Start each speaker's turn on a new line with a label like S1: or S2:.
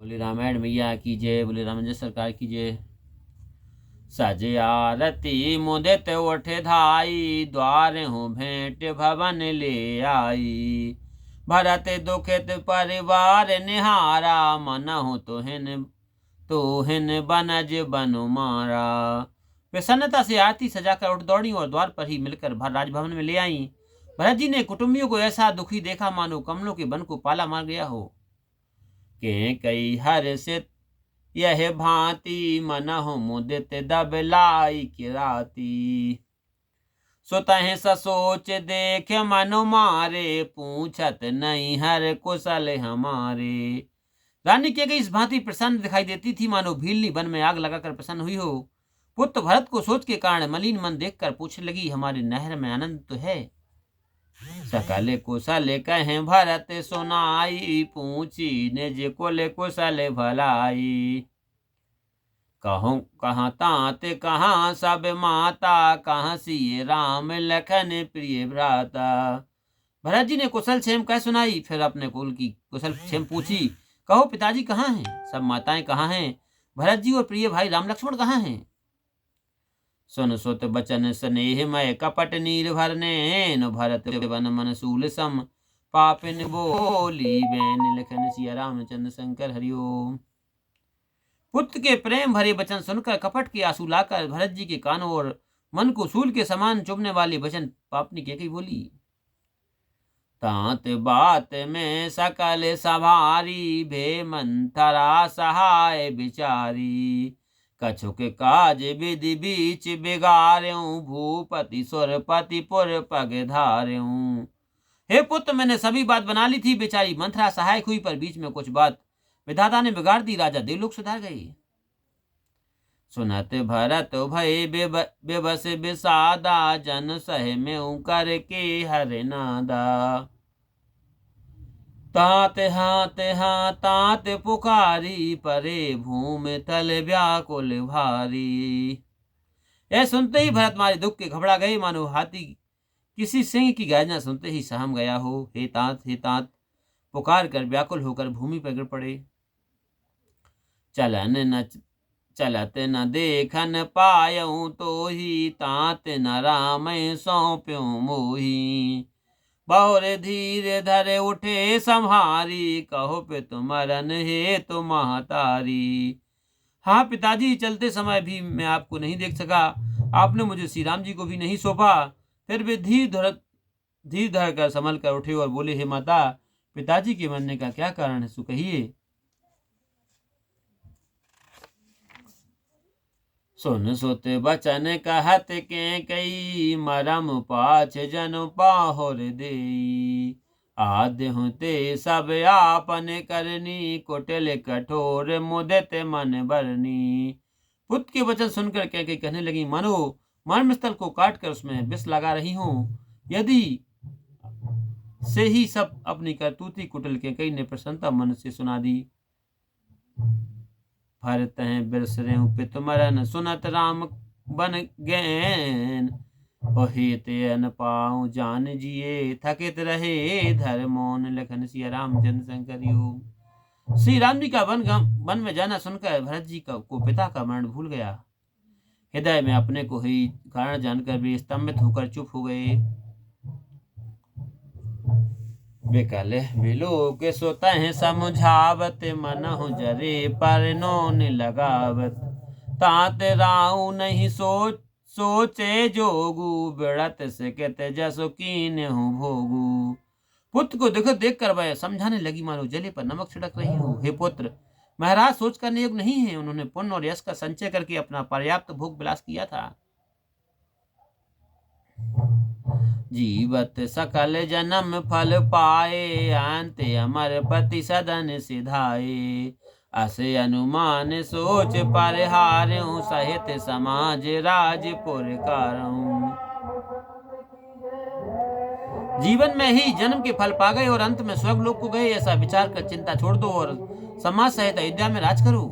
S1: बोले रामायण मैया की जय, बोले रामचंद्र सरकार की जय। सज आरती मुदित उठ धाई, द्वार हूँ भेंट भवन ले आई। भरत दुखित परिवार निहारा, मनहु तुहिन बनज बनु मारा। प्रसन्नता से आरती सजाकर उठ दौड़ी और द्वार पर ही मिलकर राजभवन में ले आई। भरत जी ने कुटुंबियों को ऐसा दुखी देखा मानो कमलों के बन को पाला मार गया हो। के कई हर्षित यह भांति, मनहु मुदित दबलाई किराती। सुतहि ससोच देख मनु मारे, पूछत नहीं हर कुशल हमारे। रानी के गई इस भांति प्रसन्न दिखाई देती थी मानो भीलनी वन में आग लगाकर प्रसन्न हुई हो। पुत्र भरत को सोच के कारण मलिन मन देखकर पूछने लगी, हमारे नहर में आनंद तो है? सकल कुशल कहे भरत सुनाई, पूछी निज कुल कुशल भलाई। कहूँ कहाँ तात कहाँ सब माता, कहाँ सिए राम लखन प्रिय भ्राता। भरत जी ने कुशल क्षेम कह सुनाई, फिर अपने कुल की कुशल क्षेम पूछी। कहो पिताजी कहाँ हैं, सब माताएं कहाँ हैं, भरत जी और प्रिय भाई राम लक्ष्मण कहाँ हैं? सुन सुत बचन स्नेह मय कपट नीर भरने, नो भरत वन मन सूल सम पापिन बोली। बैन लखन सिया रामचंद्र शंकर हरिओम। पुत्र के प्रेम भरे वचन सुनकर कपट के आंसू लाकर भरत जी के कानों और मन को सूल के समान चुभने वाले वचन पापनी के बोली। तात बात में सकल सवारी, भे मंथरा सहाय बिचारी। कछुक काज विधि बीच बिगार्यूं, भूपति सुरपति पुर पग धार्यूं। हे पुत्र, मैंने सभी बात बना ली थी, बेचारी मंथरा सहायक हुई, पर बीच में कुछ बात विधाता ने बिगाड़ दी, राजा देवलोक सुधार गई। सुनत भरत भय बेबस बिसादा, जन सह में कर के हर नादा। तात हाथ तात पुकारी, परे भूमि तल व्याकुल भारी। यह सुनते ही भरत मारे दुख के घबरा गए, मानो हाथी किसी सिंह की गर्जना सुनते ही सहम गया हो। हे तात पुकार कर व्याकुल होकर भूमि पर गिर पड़े। चलत न देखन पायऊं, तो ही तात न राम सौंप्यूं मोही। बहुर धीरे धरे उठे संहारी, कहो पितु मरन हे तुम महतारी। हाँ पिताजी, चलते समय भी मैं आपको नहीं देख सका, आपने मुझे श्री राम जी को भी नहीं सौंपा। फिर वे धीर धर कर संभल कर उठे और बोले, हे माता, पिताजी के मरने का क्या कारण है, सो कहिए। सुन सुत बचन कहत के कई, मरम पाछ जन पाहुर देई। आद्य होते सब आपन करनी, कुटिल कठोर मुदित मन बरनी। पुत्र के वचन सुनकर कह कहने लगी, मानो मर्म स्थल को काट कर उसमें विष लगा रही हूँ। यदि से ही सब अपनी करतूती कुटिल के कई ने प्रसन्नता मन से सुना दी। भरत हैं बिरसरे पितु मरन, सुनत राम बन गैन। ओहिते अन पाऊं जान जिए, थकित रहे धर्मोन लखन सिया रामचंद्र शंकर। श्री राम जी का वन में जाना सुनकर भरत जी को पिता का मरण भूल गया। हृदय में अपने को ही कारण जानकर भी स्तंभित होकर चुप हो गए। विकल विलोक सुत हैं समझावत, मनहु जरे पर नोन लगावत। तात राहु नहीं सोचे जोगु, बिड़त सिकत जसु कीन्हु भोगु। पुत्र को दुख देख कर वह समझाने लगी मानो जले पर नमक छिड़क रही हो। हे पुत्र, महाराज सोच करने योग्य नहीं है। उन्होंने पुण्य और यश का संचय करके अपना पर्याप्त भोग विलास किया था। जीवत सकल जन्म फल पाए, अंत अमर पति सदन सिधाए। असे अनुमान सोच परिहार्यों, सहित समाज राजपुर कारऊं। जीवन में ही जन्म के फल पा गए और अंत में स्वर्ग लोक को गए, ऐसा विचार कर चिंता छोड़ दो और समाज सहित अयोध्या में राज करो।